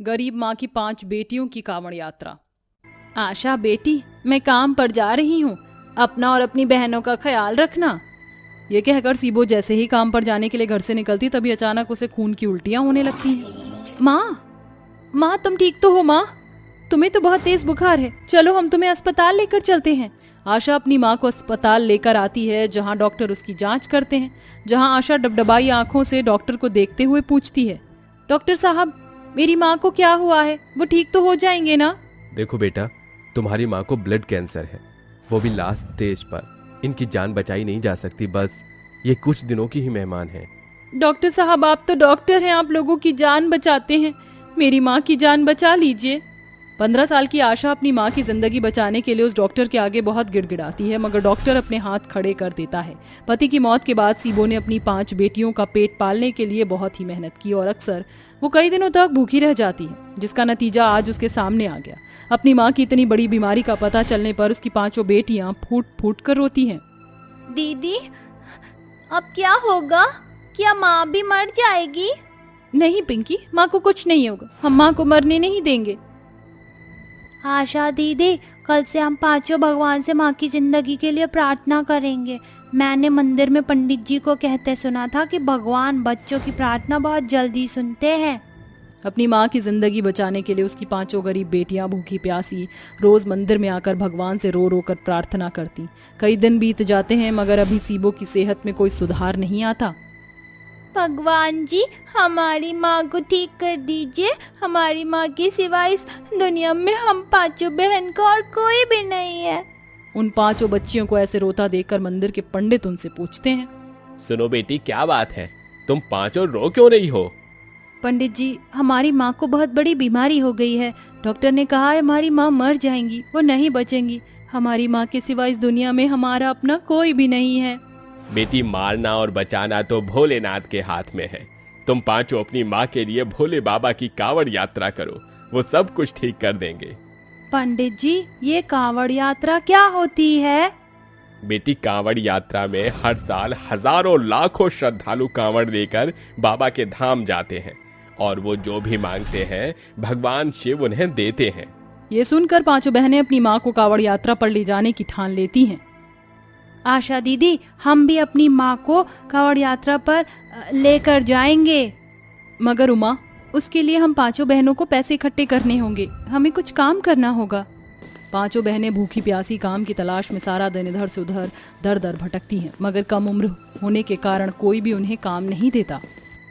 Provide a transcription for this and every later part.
गरीब माँ की 5 बेटियों की कांवड़ यात्रा। आशा बेटी, मैं काम पर जा रही हूँ, अपना और अपनी बहनों का ख्याल रखना। ये कहकर सीबो जैसे ही काम पर जाने के लिए घर से निकलती तभी अचानक उसे खून की उल्टियां होने लगती हैं। माँ तुम ठीक तो हो माँ? तुम्हें तो बहुत तेज बुखार है, चलो हम तुम्हें अस्पताल लेकर चलते हैं। आशा अपनी माँ को अस्पताल लेकर आती है, जहाँ डॉक्टर उसकी जांच करते हैं। जहाँ आशा डबडबाई आंखों से डॉक्टर को देखते हुए पूछती है, डॉक्टर साहब, मेरी माँ को क्या हुआ है? वो ठीक तो हो जाएंगे ना? देखो बेटा, तुम्हारी माँ को ब्लड कैंसर है, वो भी लास्ट स्टेज पर। इनकी जान बचाई नहीं जा सकती, बस ये कुछ दिनों की ही मेहमान है। डॉक्टर साहब, आप तो डॉक्टर हैं, आप लोगों की जान बचाते हैं, मेरी माँ की जान बचा लीजिए। 15 साल की आशा अपनी माँ की जिंदगी बचाने के लिए उस डॉक्टर के आगे बहुत गिड़गिड़ाती है, मगर डॉक्टर अपने हाथ खड़े कर देता है। पति की मौत के बाद सीबो ने अपनी 5 बेटियों का पेट पालने के लिए बहुत ही मेहनत की और अक्सर वो कई दिनों तक भूखी रह जाती है, जिसका नतीजा आज उसके सामने आ गया। अपनी माँ की इतनी बड़ी बीमारी का पता चलने पर उसकी 5 बेटियां फूट फूट कर रोती हैं। दीदी, अब क्या होगा? क्या माँ भी मर जाएगी? नहीं पिंकी, माँ को कुछ नहीं होगा, हम माँ को मरने नहीं देंगे। आशा दीदी, कल से हम पांचों भगवान से माँ की जिंदगी के लिए प्रार्थना करेंगे। मैंने मंदिर में पंडित जी को कहते सुना था कि भगवान बच्चों की प्रार्थना बहुत जल्दी सुनते हैं। अपनी माँ की जिंदगी बचाने के लिए उसकी 5 गरीब बेटियां भूखी प्यासी रोज मंदिर में आकर भगवान से रो रो कर प्रार्थना करती। कई दिन बीत जाते हैं, मगर अभी सीबो की सेहत में कोई सुधार नहीं आता। भगवान जी, हमारी माँ को ठीक कर दीजिए। हमारी माँ के सिवा इस दुनिया में हम पांचों बहन का और कोई भी नहीं है। उन 5 बच्चियों को ऐसे रोता देखकर मंदिर के पंडित उनसे पूछते हैं, सुनो बेटी, क्या बात है, तुम पांचों रो क्यों रही हो? पंडित जी, हमारी माँ को बहुत बड़ी बीमारी हो गई है। डॉक्टर ने कहा है हमारी माँ मर जाएंगी, वो नहीं बचेंगी। हमारी माँ के सिवा इस दुनिया में हमारा अपना कोई भी नहीं है। बेटी, मारना और बचाना तो भोलेनाथ के हाथ में है। तुम पांचों अपनी माँ के लिए भोले बाबा की कांवड़ यात्रा करो, वो सब कुछ ठीक कर देंगे। पंडित जी, ये कांवड़ यात्रा क्या होती है? बेटी, कांवड़ यात्रा में हर साल हजारों लाखों श्रद्धालु कांवड़ लेकर बाबा के धाम जाते हैं और वो जो भी मांगते हैं भगवान शिव उन्हें देते हैं। ये सुनकर 5 बहनें अपनी माँ को कांवड़ यात्रा पर ले जाने की ठान लेती हैं। आशा दीदी, हम भी अपनी माँ को कांवड़ यात्रा पर लेकर जाएंगे। मगर उमा, उसके लिए हम 5 बहनों को पैसे इकट्ठे करने होंगे, हमें कुछ काम करना होगा। 5 बहनें भूखी प्यासी काम की तलाश में सारा दिन इधर से उधर दर दर भटकती हैं, मगर कम उम्र होने के कारण कोई भी उन्हें काम नहीं देता।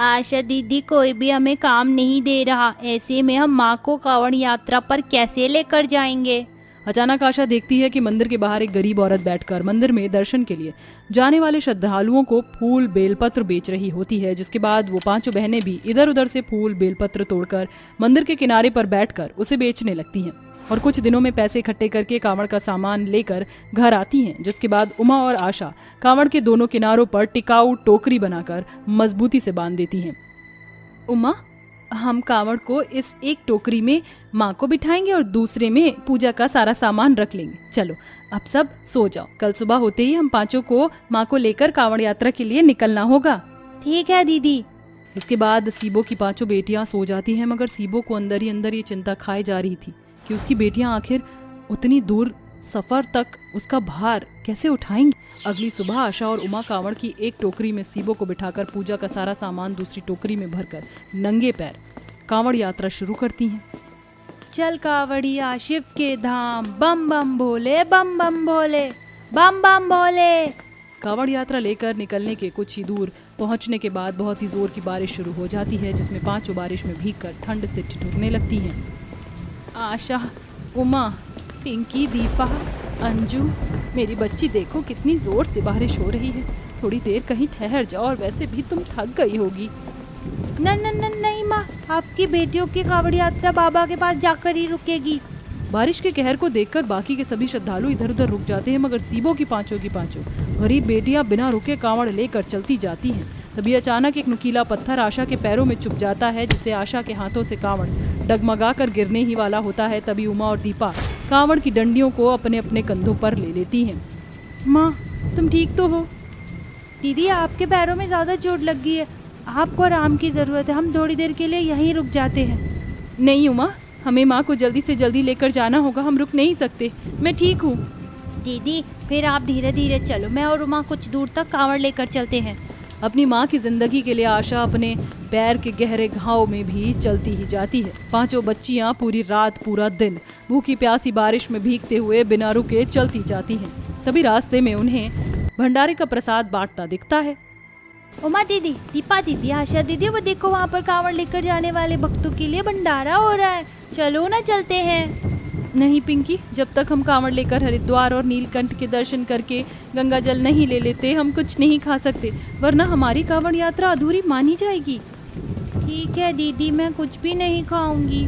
आशा दीदी, कोई भी हमें काम नहीं दे रहा, ऐसे में हम माँ को कांवड़ यात्रा पर कैसे लेकर जाएंगे? अचानक आशा देखती है कि मंदिर के बाहर एक गरीब औरत बैठकर मंदिर में दर्शन के लिए जाने वाले श्रद्धालुओं को फूल बेलपत्र बेच रही होती है। जिसके बाद वो 5 बहनें भी इधर उधर से फूल बेलपत्र तोड़कर मंदिर के किनारे पर बैठकर उसे बेचने लगती हैं और कुछ दिनों में पैसे इकट्ठे करके कांवड़ का सामान लेकर घर आती हैं। जिसके बाद उमा और आशा कांवड़ के दोनों किनारों पर टिकाऊ टोकरी बनाकर मजबूती से बांध देती हैं। उमा, हम कांवड़ को इस एक टोकरी में माँ को बिठाएंगे और दूसरे में पूजा का सारा सामान रख लेंगे। चलो अब सब सो जाओ, कल सुबह होते ही हम 5 को माँ को लेकर कांवड़ यात्रा के लिए निकलना होगा। ठीक है दीदी। इसके बाद सीबो की 5 बेटियां सो जाती हैं, मगर सीबो को अंदर ही अंदर ये चिंता खाई जा रही थी कि उसकी बेटियां आखिर उतनी दूर सफर तक उसका भार कैसे उठाएंगी। अगली सुबह आशा और उमा कांवड़ की एक टोकरी में सीबो को बिठाकर पूजा का सारा सामान दूसरी टोकरी में भरकर नंगे पैर कांवड़ यात्रा शुरू करती हैं। चल कांवड़िया शिव के धाम, बम बम भोले, बम बम भोले, बम बम भोले। कांवड़ यात्रा लेकर निकलने के कुछ ही दूर पहुंचने के बाद बहुत ही जोर की बारिश शुरू हो जाती है, जिसमें 5 बारिश में भीगकर ठंड से ठिठुरने लगती हैं। आशा, उमा, पिंकी, दीपा, अंजू, मेरी बच्ची देखो कितनी जोर से बारिश हो रही है, थोड़ी देर कहीं ठहर जाओ, और वैसे भी तुम थक गई होगी। नहीं माँ, आपकी बेटियों की कांवड़ यात्रा बाबा के पास जाकर ही रुकेगी। बारिश के कहर को देखकर बाकी के सभी श्रद्धालु इधर उधर रुक जाते हैं, मगर सीबो की 5 गरीब बेटियां बिना रुके कांवड़ लेकर चलती जाती हैं। तभी अचानक एक नुकीला पत्थर आशा के पैरों में चुभ जाता है, जिससे आशा के हाथों से कांवड़ डगमगा कर गिरने ही वाला होता है। तभी उमा और दीपा कांवड़ की डंडियों को अपने अपने कंधों पर ले लेती हैं। माँ, तुम ठीक तो हो? दीदी, आपके पैरों में ज्यादा चोट लग गई है, आपको आराम की जरूरत है, हम थोड़ी देर के लिए यहीं रुक जाते हैं। नहीं उमा, हमें माँ को जल्दी से जल्दी लेकर जाना होगा, हम रुक नहीं सकते। मैं ठीक हूँ। दीदी फिर आप धीरे धीरे चलो, मैं और उमा कुछ दूर तक कांवड़ लेकर चलते हैं। अपनी माँ की जिंदगी के लिए आशा अपने पैर के गहरे घाव में भी चलती ही जाती है। पांचों बच्चियाँ पूरी रात पूरा दिन भूखी प्यासी बारिश में भीगते हुए बिना रुके चलती जाती हैं। तभी रास्ते में उन्हें भंडारे का प्रसाद बांटता दिखता है। उमा दीदी, दीपा दीदी, आशा दीदी, वो देखो वहाँ पर कांवड़ लेकर जाने वाले भक्तों के लिए भंडारा हो रहा है, चलो ना चलते हैं। नहीं पिंकी, जब तक हम कांवड़ लेकर हरिद्वार और नीलकंठ के दर्शन करके गंगा जल नहीं ले लेते हम कुछ नहीं खा सकते, वरना हमारी कांवड़ यात्रा अधूरी मानी जाएगी। ठीक है दीदी, मैं कुछ भी नहीं खाऊंगी।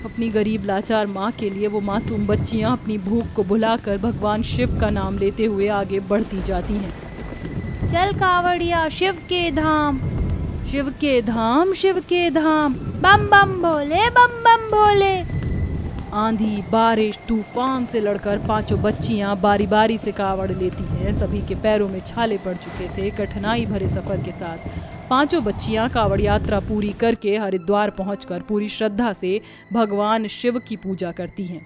अपनी गरीब लाचार माँ के लिए वो मासूम बच्चियाँ अपनी भूख को भुलाकर भगवान शिव का नाम लेते हुए आगे बढ़ती जाती हैं। चल कांवड़िया शिव के धाम, शिव के धाम, शिव के धाम, बम बम भोले, बम बम भोले। आंधी बारिश तूफान से लड़कर पांचों बच्चियां बारी बारी से कांवड़ लेती हैं। सभी के पैरों में छाले पड़ चुके थे। कठिनाई भरे सफर के साथ पांचों बच्चियां कांवड़ यात्रा पूरी करके हरिद्वार पहुंचकर पूरी श्रद्धा से भगवान शिव की पूजा करती हैं।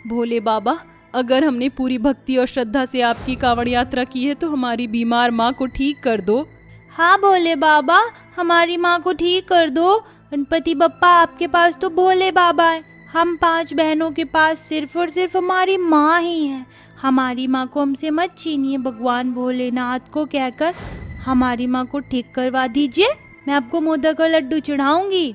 भोले बाबा, अगर हमने पूरी भक्ति और श्रद्धा से आपकी कांवड़ यात्रा की है तो हमारी बीमार माँ को ठीक कर दो। हाँ भोले बाबा, हमारी माँ को ठीक कर दो। गणपति बप्पा, आपके पास तो भोले बाबा है, हम 5 बहनों के पास सिर्फ और सिर्फ हमारी माँ ही है। हमारी माँ को हमसे मत छीनिए। भगवान भोलेनाथ को कहकर हमारी माँ को ठीक करवा दीजिए, मैं आपको मोदक और लड्डू चढ़ाऊंगी।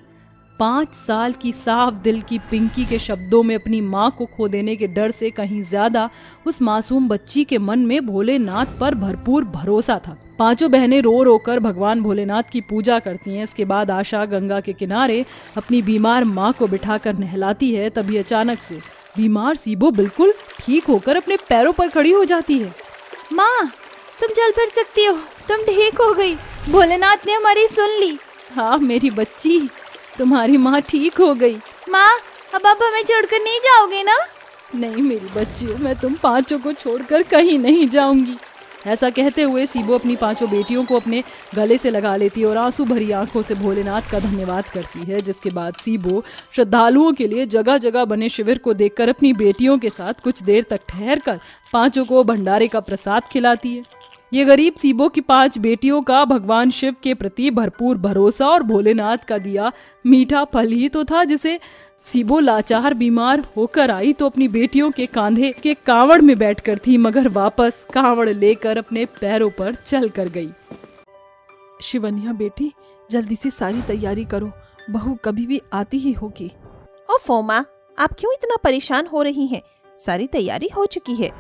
5 साल की साफ दिल की पिंकी के शब्दों में अपनी माँ को खो देने के डर से कहीं ज्यादा उस मासूम बच्ची के मन में भोलेनाथ पर भरपूर भरोसा था। पांचों बहनें रो रो कर भगवान भोलेनाथ की पूजा करती हैं। इसके बाद आशा गंगा के किनारे अपनी बीमार माँ को बिठाकर नहलाती है। तभी अचानक से बीमार सीबो बिल्कुल ठीक होकर अपने पैरों पर खड़ी हो जाती है। माँ, तुम चल फिर सकती हो, तुम ठीक हो गई, भोलेनाथ ने हमारी सुन ली। हाँ मेरी बच्ची, तुम्हारी माँ ठीक हो गई। माँ, अब आप हमें छोड़कर नहीं जाओगे ना? नहीं मेरी बच्चियों, मैं तुम पांचों को छोड़कर कहीं नहीं जाऊंगी। ऐसा कहते हुए सीबो अपनी 5 बेटियों को अपने गले से लगा लेती है और आंसू भरी आंखों से भोलेनाथ का धन्यवाद करती है। जिसके बाद सीबो श्रद्धालुओं के लिए जगह जगह बने शिविर को देखकर अपनी बेटियों के साथ कुछ देर तक ठहरकर 5 को भंडारे का प्रसाद खिलाती है। ये गरीब सीबो की 5 बेटियों का भगवान शिव के प्रति भरपूर भरोसा और भोलेनाथ का दिया मीठा फल ही तो था, जिसे सीबो लाचार बीमार होकर आई तो अपनी बेटियों के कांधे के कांवड़ में बैठकर थी, मगर वापस कांवड़ लेकर अपने पैरों पर चल कर गई। शिवन्या बेटी, जल्दी से सारी तैयारी करो, बहू कभी भी आती ही होगी। ओफो माँ, आप क्यों इतना परेशान हो रही हैं? सारी तैयारी हो चुकी है।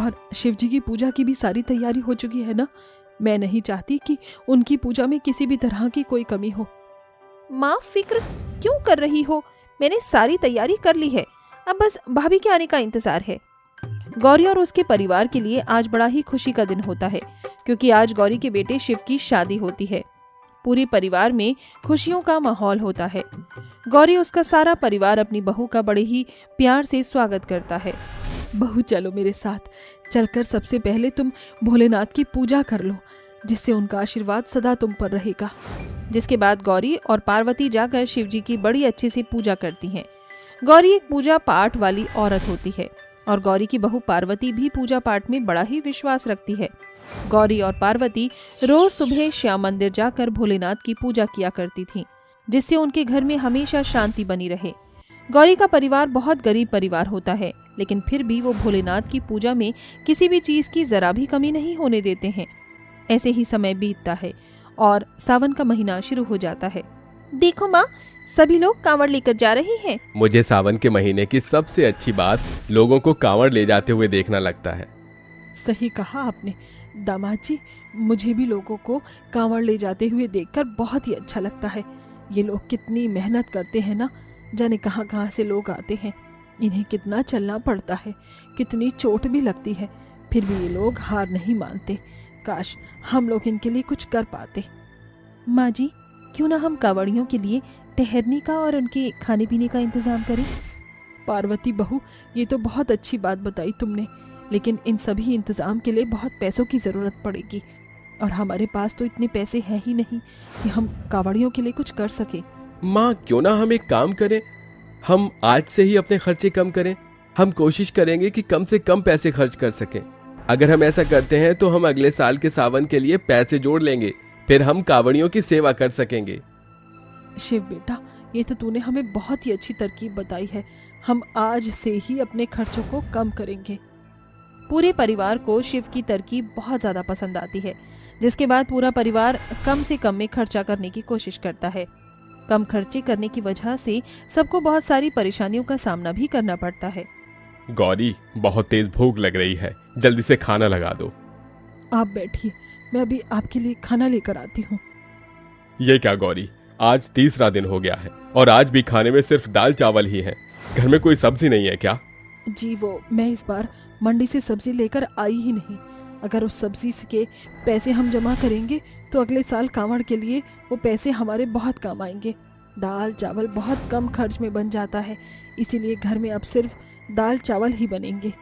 और शिवजी की पूजा की भी सारी तैयारी हो चुकी है ना? मैं नहीं चाहती कि उनकी पूजा में किसी भी तरह की कोई कमी हो। माँ, फिक्र क्यों कर रही हो? मैंने सारी तैयारी कर ली है, अब बस भाभी के आने का इंतजार है। गौरी और उसके परिवार के लिए आज बड़ा ही खुशी का दिन होता है, क्योंकि आज गौरी के बेटे शिव की शादी होती है। पूरे परिवार में खुशियों का माहौल होता है। गौरी, उसका सारा परिवार अपनी बहू का बड़े ही प्यार से स्वागत करता है। बहू चलो मेरे साथ, चलकर सबसे पहले तुम भोलेनाथ की पूजा कर लो, जिससे उनका आशीर्वाद सदा तुम पर रहेगा। जिसके बाद गौरी और पार्वती जाकर शिवजी की बड़ी अच्छे से पूजा करती हैं। गौरी एक पूजा पाठ वाली औरत होती है और गौरी की बहू पार्वती भी पूजा पाठ में बड़ा ही विश्वास रखती है। गौरी और पार्वती रोज सुबह श्याम मंदिर जाकर भोलेनाथ की पूजा किया करती थीं, जिससे उनके घर में हमेशा शांति बनी रहे। गौरी का परिवार बहुत गरीब परिवार होता है, लेकिन फिर भी वो भोलेनाथ की पूजा में किसी भी चीज की जरा भी कमी नहीं होने देते हैं। ऐसे ही समय बीतता है और सावन का महीना शुरू हो जाता है। देखो माँ, सभी लोग कांवड़ लेकर जा रहे हैं। मुझे सावन के महीने की सबसे अच्छी बात लोगों को कांवड़ ले जाते हुए देखना लगता है। सही कहा आपने दामाद जी, मुझे भी लोगों को कांवड़ ले जाते हुए देखकर बहुत ही अच्छा लगता है। ये लोग कितनी मेहनत करते हैं ना, जाने कहाँ कहाँ से लोग आते हैं। इन्हें कितना चलना पड़ता है, कितनी चोट भी लगती है, फिर भी ये लोग हार नहीं मानते। काश हम लोग इनके लिए कुछ कर पाते। माँ जी, क्यों ना हम कांवड़ियों के लिए ठहरने का और उनके खाने पीने का इंतजाम करें? पार्वती बहू, ये तो बहुत अच्छी बात बताई तुमने, लेकिन इन सभी इंतजाम के लिए बहुत पैसों की जरूरत पड़ेगी और हमारे पास तो इतने पैसे हैं ही नहीं कि हम कांवड़ियों के लिए कुछ कर सके। माँ, क्यों ना हम एक काम करें, हम आज से ही अपने खर्चे कम करें। हम कोशिश करेंगे कि कम से कम पैसे खर्च कर सकें। अगर हम ऐसा करते हैं तो हम अगले साल के सावन के लिए पैसे जोड़ लेंगे, फिर हम कांवड़ियों की सेवा कर सकेंगे। शिव बेटा, ये तो तूने हमें बहुत ही अच्छी तरकीब बताई है। हम आज से ही अपने खर्चों को कम करेंगे। पूरे परिवार को शिव की तरकीब बहुत ज्यादा पसंद आती है, जिसके बाद पूरा परिवार कम से कम में खर्चा करने की कोशिश करता है। कम खर्चे करने की वजह से सबको बहुत सारी परेशानियों का सामना भी करना पड़ता है। गौरी, बहुत तेज भूख लग रही है, जल्दी से खाना लगा दो। आप बैठिए, मैं अभी आपके लिए खाना लेकर आती हूँ। ये क्या गौरी, आज तीसरा दिन हो गया है और आज भी खाने में सिर्फ दाल चावल ही है। घर में कोई सब्जी नहीं है क्या? जी वो मैं इस बार मंडी से सब्जी लेकर आई ही नहीं। अगर उस सब्जी के पैसे हम जमा करेंगे तो अगले साल कांवड़ के लिए वो पैसे हमारे बहुत काम आएंगे। दाल चावल बहुत कम खर्च में बन जाता है, इसीलिए घर में अब सिर्फ दाल चावल ही बनेंगे।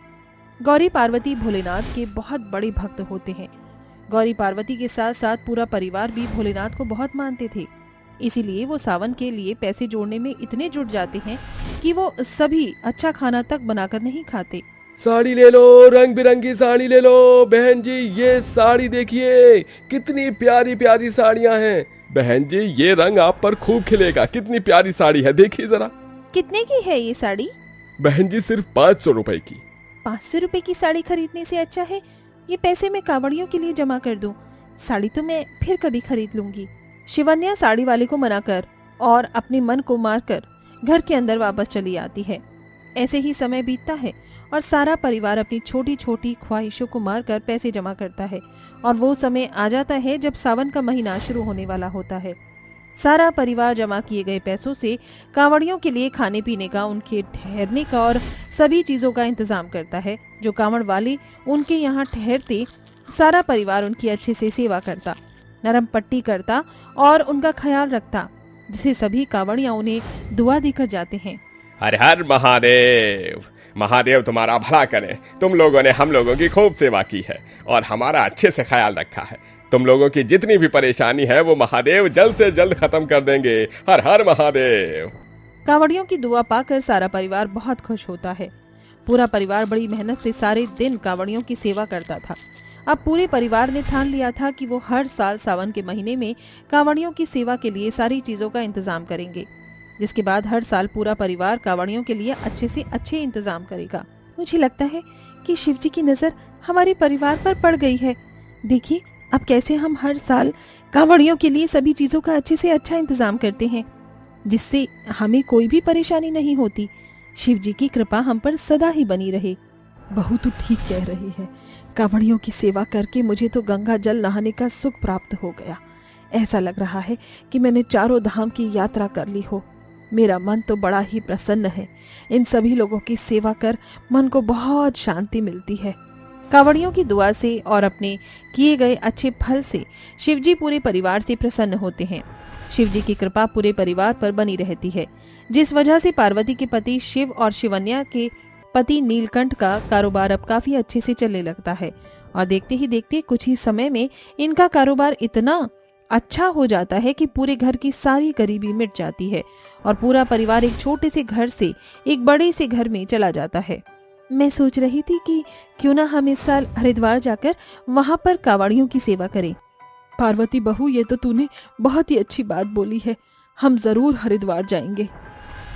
गौरी पार्वती भोलेनाथ के बहुत बड़े भक्त होते हैं। गौरी पार्वती के साथ साथ पूरा परिवार भी भोलेनाथ को बहुत मानते थे, इसीलिए वो सावन के लिए पैसे जोड़ने में इतने जुट जाते हैं कि वो सभी अच्छा खाना तक बनाकर नहीं खाते। साड़ी ले लो, रंग बिरंगी साड़ी ले लो। बहन जी, ये साड़ी देखिए, कितनी प्यारी प्यारी साड़ियां हैं। बहन जी, ये रंग आप पर खूब खिलेगा। कितनी प्यारी साड़ी है, देखिए जरा। कितने की है ये साड़ी? बहन जी, सिर्फ 500 रुपए की। 500 रुपए की साड़ी खरीदने से अच्छा है ये पैसे मैं कांवड़ियों के लिए जमा कर दूं। साड़ी तो मैं फिर कभी खरीद लूंगी। शिवन्या साड़ी वाले को मनाकर और अपने मन को मारकर घर के अंदर वापस चली आती है। ऐसे ही समय बीतता है और सारा परिवार अपनी छोटी छोटी ख्वाहिशों को मारकर पैसे जमा करता है और वो समय आ जाता है जब सावन का महीना शुरू होने वाला होता है। सारा परिवार जमा किए गए पैसों से कांवड़ियों के लिए खाने पीने का, उनके ठहरने का और सभी चीजों का इंतजाम करता है। जो कांवड़ वाले उनके यहाँ ठहरते, सारा परिवार उनकी अच्छे से सेवा करता, नरम पट्टी करता और उनका ख्याल रखता, जिसे सभी कांवड़ियां उन्हें दुआ देकर जाते हैं। हर हर महादेव। महादेव तुम्हारा भला करे। तुम लोगों ने हम लोगों की खूब सेवा की है और हमारा अच्छे से ख्याल रखा है। तुम लोगों की जितनी भी परेशानी है वो महादेव जल्द से जल्द खत्म कर देंगे। हर हर महादेव। कांवड़ियों की दुआ पाकर सारा परिवार बहुत खुश होता है। पूरा परिवार बड़ी मेहनत से सारे दिन कांवड़ियों की सेवा करता था। अब पूरे परिवार ने ठान लिया था कि वो हर साल सावन के महीने में कांवड़ियों की सेवा के लिए सारी चीजों का इंतजाम करेंगे, जिसके बाद हर साल पूरा परिवार कांवड़ियों के लिए अच्छे से अच्छे इंतजाम करेगा। मुझे लगता है कि शिवजी की नजर हमारे परिवार पर पड़ गई है। देखिए अब कैसे हम हर साल कांवड़ियों के लिए सभी चीजों का अच्छे से अच्छा इंतजाम करते हैं, जिससे हमें कोई भी परेशानी नहीं होती। शिवजी की कृपा हम पर सदा ही बनी रहे। बहू तो ठीक कह रही है। कांवड़ियों की सेवा करके मुझे तो गंगा जल नहाने का सुख प्राप्त हो गया। ऐसा लग रहा है कि मैंने चारों धाम की यात्रा कर ली हो। मेरा मन तो बड़ा ही प्रसन्न है। इन सभी लोगों की सेवा कर मन को बहुत शांति मिलती है। कांवड़ियों की दुआ से और अपने किए गए अच्छे फल से शिवजी पूरे परिवार से प्रसन्न होते हैं। शिवजी की कृपा पूरे परिवार पर बनी रहती है, जिस वजह से पार्वती के पति शिव और शिवन्या के पति नीलकंठ का कारोबार अब काफी अच्छे से चलने लगता है। और देखते ही देखते कुछ ही समय में इनका कारोबार इतना अच्छा हो जाता है कि पूरे घर की सारी गरीबी मिट जाती है और पूरा परिवार एक छोटे से घर से एक बड़े से घर में चला जाता है। मैं सोच रही थी कि क्यों ना हम इस साल हरिद्वार जाकर वहां पर कांवड़ियों की सेवा करें। पार्वती बहू, ये तो तूने बहुत ही अच्छी बात बोली है। हम जरूर हरिद्वार जाएंगे।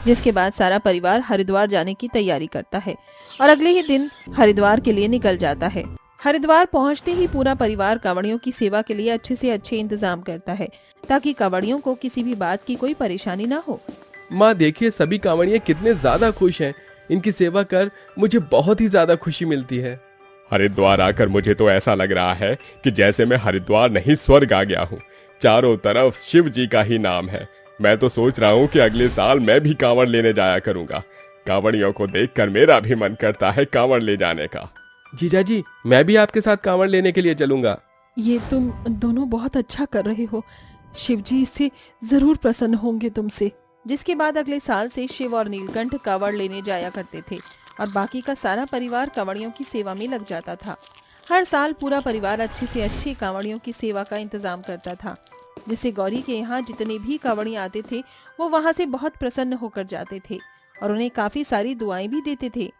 जिसके बाद सारा परिवार हरिद्वार जाने की तैयारी करता है और अगले ही दिन हरिद्वार के लिए निकल जाता है। हरिद्वार पहुंचते ही पूरा परिवार कांवड़ियों की सेवा के लिए अच्छे से अच्छे इंतजाम करता है, ताकि कांवड़ियों को किसी भी बात की कोई परेशानी ना हो। माँ देखिए, सभी कांवड़ियाँ कितने ज्यादा खुश हैं। इनकी सेवा कर मुझे बहुत ही ज्यादा खुशी मिलती है। हरिद्वार आकर मुझे तो ऐसा लग रहा है कि जैसे मैं हरिद्वार नहीं स्वर्ग आ गया हूँ। चारों तरफ शिव जी का ही नाम है। मैं तो सोच रहा हूँ कि अगले साल मैं भी कांवड़ लेने जाया करूंगा। कांवड़ियों को देखकर मेरा भी मन करता है कांवड़ ले जाने का। जीजा जी, मैं भी आपके साथ कांवड़ लेने के लिए चलूंगा। ये तुम दोनों बहुत अच्छा कर रहे हो। शिवजी इससे जरूर प्रसन्न होंगे तुमसे। जिसके बाद अगले साल से शिव और नीलकंठ कांवड़ लेने जाया करते थे और बाकी का सारा परिवार कांवड़ियों की सेवा में लग जाता था। हर साल पूरा परिवार अच्छे से अच्छे कांवड़ियों की सेवा का इंतजाम करता था, जिससे गौरी के यहाँ जितने भी कांवड़ियाँ आते थे वो वहाँ से बहुत प्रसन्न होकर जाते थे और उन्हें काफी सारी दुआएं भी देते थे,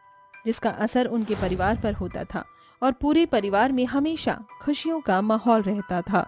जिसका असर उनके परिवार पर होता था और पूरे परिवार में हमेशा खुशियों का माहौल रहता था।